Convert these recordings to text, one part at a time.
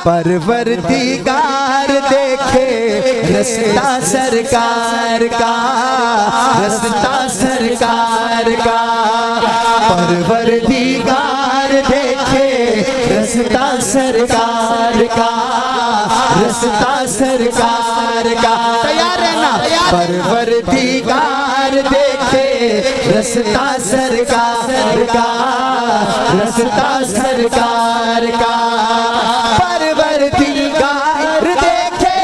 परवरदिगार देखे रस्ता सरकार का, रस्ता सरकार का। परवरदिगार देखे रस्ता सरकार का, रस्ता सरकार का। तैयार रहना। परवरदिगार देखे रस्ता सरकार का, रस्ता सरकार का। परवरदिगार देखे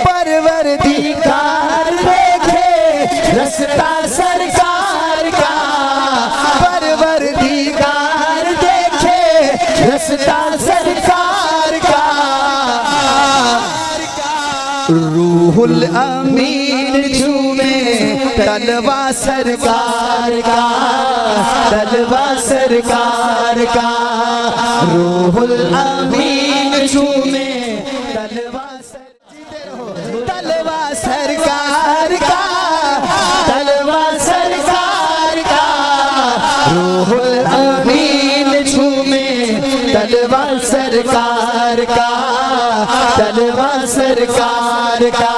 परवरदिगार देखे रस्ता सरकार का, परवरदिगार देखे रस्ता सरकार का। रूहुल अमीन झूमे तलवा सरकार का, तलवा सरकार का। रूहुल अमीन झूमे तलवा सरकार का, तलवा सरकार का। रूहुल अमीन झूमे तलवा सरकार का, तलवा सरकार का।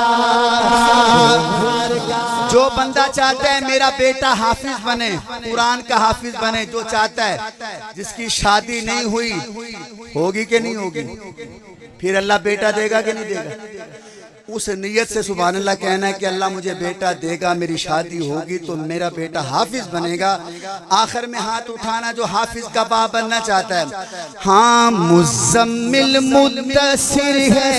जो बंदा चाहता है मेरा बेटा हाफिज बने, कुरान का हाफिज बने, जो चाहता है, जिसकी शादी नहीं हुई, होगी कि नहीं होगी, फिर अल्लाह बेटा देगा कि नहीं देगा? उस नियत से सुभान अल्लाह कहना है कि अल्लाह मुझे बेटा देगा, मेरी शादी होगी तो मेरा बेटा हाफिज बनेगा। आखिर में हाथ उठाना जो हाफिज का बाप बनना चाहता है। हाँ, मुज़म्मिल मुद्दसिर है,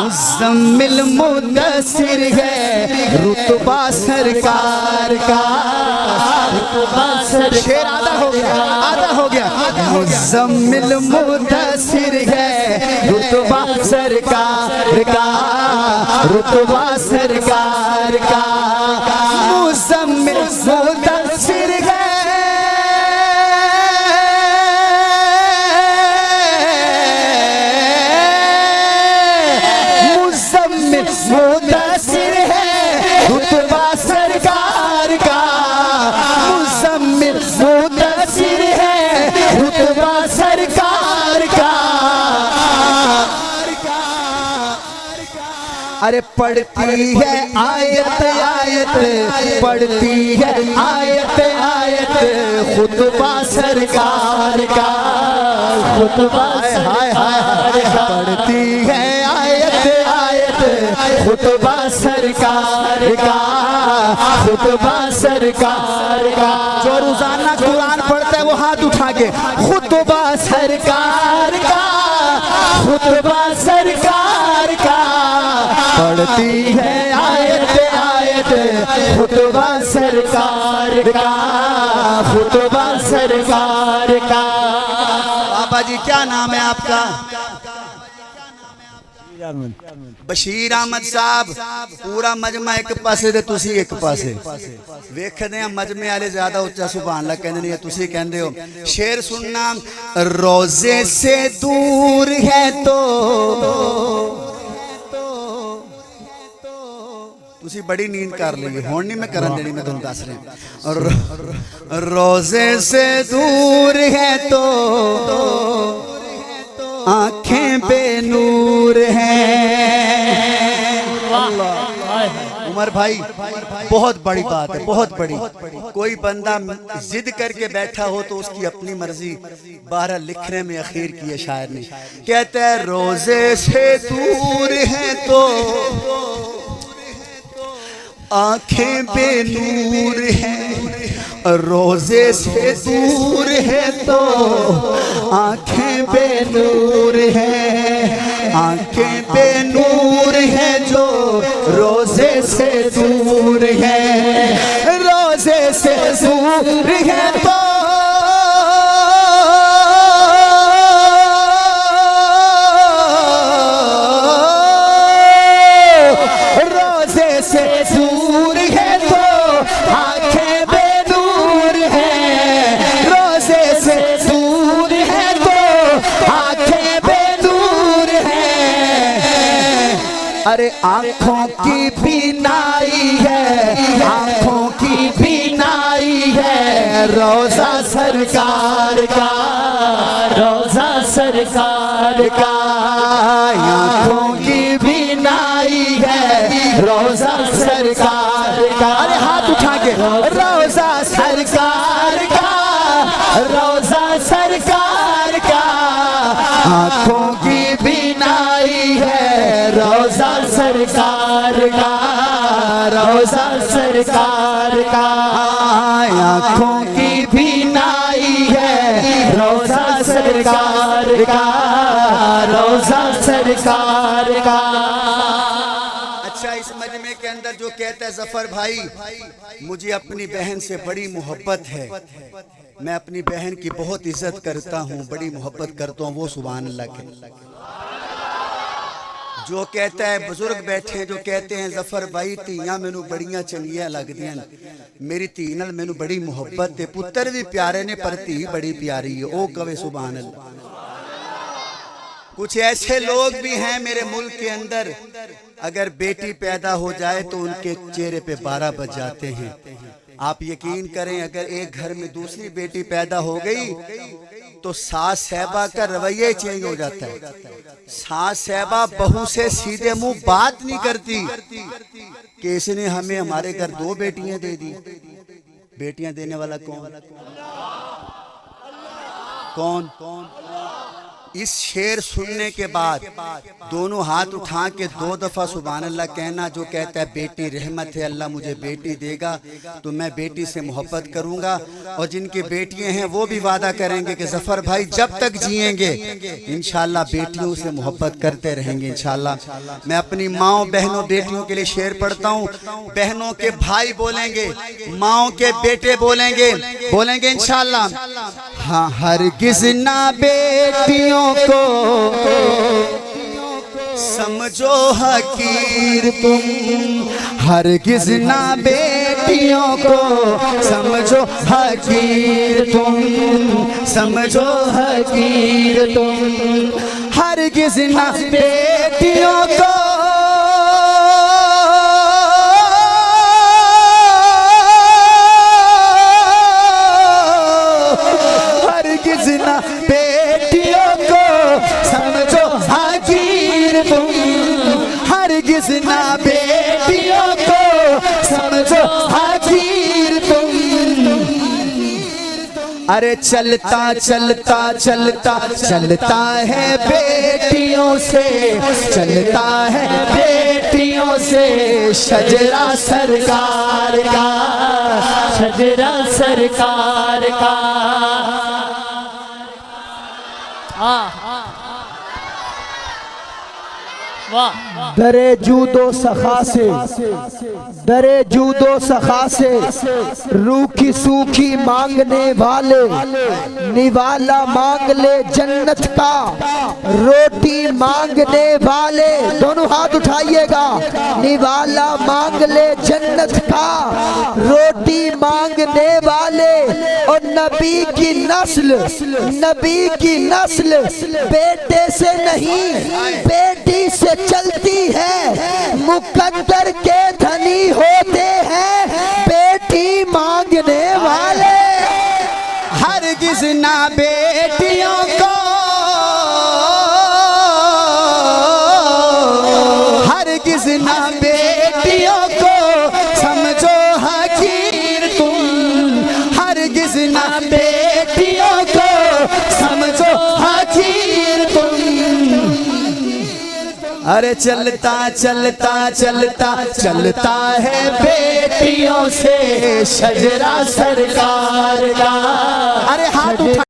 मुज़म्मिल मुद्दसिर है, रुतबा सरकार का। शेर आधा हो गया, आधा हो गया। मुज़म्मिल मुद्दसिर है, रुतबा सरकार का, रुतबा सरकार का। मुज़म्मिल मुद्दसिर है, मुद्दसिर है, रुतबा सरकार का। मुज़म्मिल मुद्दसिर है, रुतबा सरकार का। अरे पढ़ती है आयत आयत, पढ़ती है आयत आयत, खुतबा सरकार का, खुतबा। हाय हाय पढ़ती है आयत आयत, खुतबा सरकार का, खुतबा सरकार का। जो रोजाना कुरान पढ़ता है वो हाथ उठा के, खुतबा सरकार का, खुतबा सरकार का। पढ़ती है आयत आयत, खुतबा सरकार का, खुतबा सरकार का। बाबा जी क्या नाम है आपका? बशीर अहमद साहब। पूरा मजमा एक पासे ते तुसी एक पासे वेखदे हैं। मजमे वाले ज्यादा उच्चा सुभान अल्लाह कहंदे नहीं, तुसी कहंदे हो। शेर सुनना। रोजे से दूर है तो तुसी बड़ी नींद कर लेंगे, हुण नहीं मैं करन देनी, मैं तुहानू दस रहा। रोजे से दूर है तो आंखें बेनूर हैं। उमर भाई बहुत बड़ी बात है, बहुत बड़ी। कोई बंदा जिद करके बैठा हो तो उसकी अपनी मर्जी, 12 लिखने में अखीर की है शायर ने। कहता है रोजे से दूर है तो आंखें बेनूर हैं, रोजे से दूर है तो आंखें बेनूर हैं, आंखें बेनूर हैं जो रोजे से दूर हैं, रोजे से दूर है तो से दूर है तो आंखें बेनूर है, रोजे से दूर है तो आंखें बेनूर है। अरे आंखों की बीनाई है, आंखों की बीनाई है, रोजा सरकार का, रोजा सरकार का। आंखों की बीनाई है, रोजा सरकार का। अरे हाथ उठा के, रोजा सरकार का, रोजा सरकार का। आंखों की बीनाई है, रोजा सरकार का, रोजा सरकार का। आंखों की बीनाई है, रोजा सरकार का, रोजा सरकार का। अच्छा, इस मजमे के अंदर जो कहता है जफर भाई, मुझे अपनी बहन से बड़ी मोहब्बत है, मैं अपनी बहन की बहुत इज्जत करता हूँ, बड़ी मोहब्बत करता हूँ, वो सुभान अल्लाह के। जो कहता है, बुजुर्ग बैठे जो कहते हैं जफर भाई धीयां मैनू बड़ियां चंगियां लगदियां, मेरी धी नाल मैनू बड़ी मोहब्बत है, पुत्र भी प्यारे ने पर धी बड़ी प्यारी है, ओ कवे सुभान अल्लाह। कुछ ऐसे लोग भी हैं मेरे मुल्क के अंदर, अगर बेटी पैदा हो जाए तो उनके चेहरे पे 12 बज जाते हैं। आप यकीन करें, अगर एक घर में दूसरी बेटी पैदा हो गई तो सास साहबा का रवैया चेंज हो जाता है। सास साहबा बहू से सीधे मुंह बात नहीं करती कि इसने हमें हमारे घर 2 बेटियां दे दी। बेटियां देने वाला कौन? कौन? इस शेर सुनने के बाद दोनों हाथ उठा के 2 दफा सुभान अल्लाह कहना। जो कहता है बेटी रहमत है, अल्लाह मुझे बेटी देगा तो मैं बेटी से मोहब्बत करूंगा। और जिनकी बेटियां हैं वो भी वादा करेंगे कि जफर भाई जब तक जिएंगे इंशाल्लाह बेटियों से मोहब्बत करते रहेंगे इंशाल्लाह। मैं अपनी माओ बहनों बेटियों के लिए शेर पढ़ता हूँ। बहनों के भाई बोलेंगे, माओ के बेटे बोलेंगे, बोलेंगे इंशाल्लाह। हाँ, हरगिज़ ना बेटियों को समझो हकीर तुम, हरगिज़ ना बेटियों को समझो हकीर तुम, समझो हकीर तुम। हरगिज़ ना बेटियों को बेटियों को समझो हकीर तुम, हरगिज़ ना बेटियों को समझो हकीर तुम। अरे चलता चलता चलता चलता है बेटियों से, चलता है बेटियों से शजरा सरकार का, शजरा सरकार का। दरे जूदो सखा से, दरे जूदो सखा से रूखी सूखी मांगने वाले, निवाला मांग ले जन्नत का, रोटी मांगने वाले, दोनों हाथ उठाइएगा। निवाला मांग ले जन्नत का, रोटी मांगने वाले। और नबी की नस्ल, नबी की नस्ल बेटे से नहीं बेटी से चलती है। मुकद्दर के धनी होते हैं बेटी मांगने वाले। हरगिज़ ना बेटियों को, हरगिज़ ना बेटियों को समझो हकीर तुम, हरगिज़ ना बेटियों को समझो हकीर तुम। अरे चलता चलता चलता चलता है बेटियों से शजरा सरकार का। अरे हाथ उठा